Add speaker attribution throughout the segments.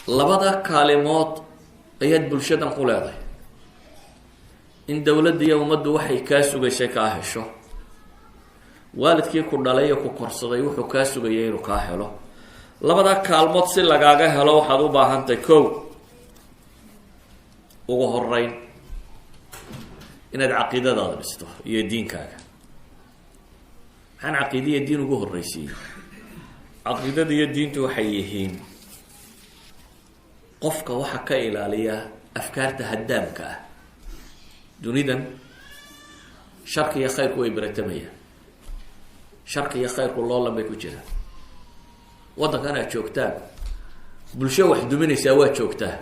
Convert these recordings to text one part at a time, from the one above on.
Speaker 1: labada kaalimood ayaad bulshadan ku leedahay in dowladda iyo ummaddu waxay kaa sugaysay kaa hesho, waalidkii ku dhalay iyo ku korsaday wuxuu kaa sugayay inuu kaa helo. labada kaalmood si lagaaga helo waxaad u baahantahay kow, ugu horeyn inaad caqiidadaada dhisto iyo diinkaaga. maxaan caqiida iyo diin ugu horreysiiyey? caqiidada iyo diintu waxay yihiin qofka waxa ka ilaaliya afkaarta haddaamka ah. dunidan sharka iyo khayrku way baratamayaan, sharka iyo khayrku loolan bay ku jiraan. waddankan aad joogtaan bulsho wax duminaysaa waa joogtaa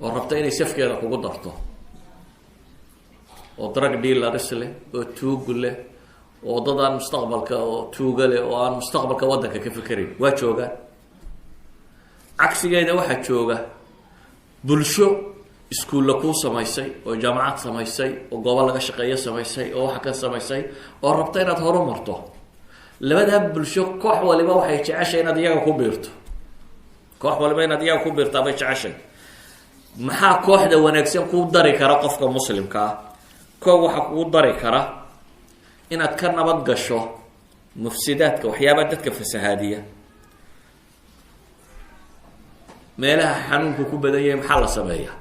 Speaker 1: oo rabta inay safkeeda kugu darto, oo drug dealers leh, oo tuug leh, oo dad aan mustaqbalka oo tuuga leh, oo aan mustaqbalka waddanka ka fikerayn waa joogaan. cagsigeeda waxaa jooga bulsho iskuulla kuu samaysay, oo jaamacad samaysay, oo goobo laga shaqeeyo samaysay, oo waxa ka samaysay, oo rabta inaad horu marto. labadaa bulsho koox waliba waxay jeceshay inaad iyaga ku biirto, koox waliba inaad iyaga ku biirtaa bay jeceshay. maxaa kooxda wanaagsan kuu dari kara qofka muslimka ah? koob waxaa kuu dari kara inaad ka nabad gasho mufsidaadka, waxyaabaha dadka fasahaadiya. meelaha xanuunku ku badan yahay maxaa la sameeya?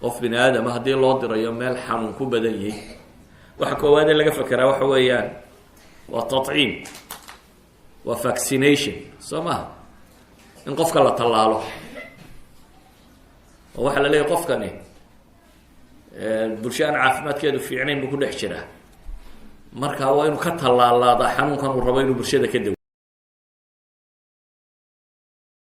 Speaker 1: qof bini aadama haddii loo dirayo meel xanuun ku badan yahay, waxa koowaadee laga fekeraa waxa weeyaan waa tatciim, waa vaccination, soo maha? in qofka la tallaalo. oo waxaa la leeyahy qofkani bulsho aan caafimaadkeedu fiicnayn buu ku dhex jiraa, marka waa inuu ka tallaalaadaa xanuunkan uu rabo inuu bulshada ka dawo.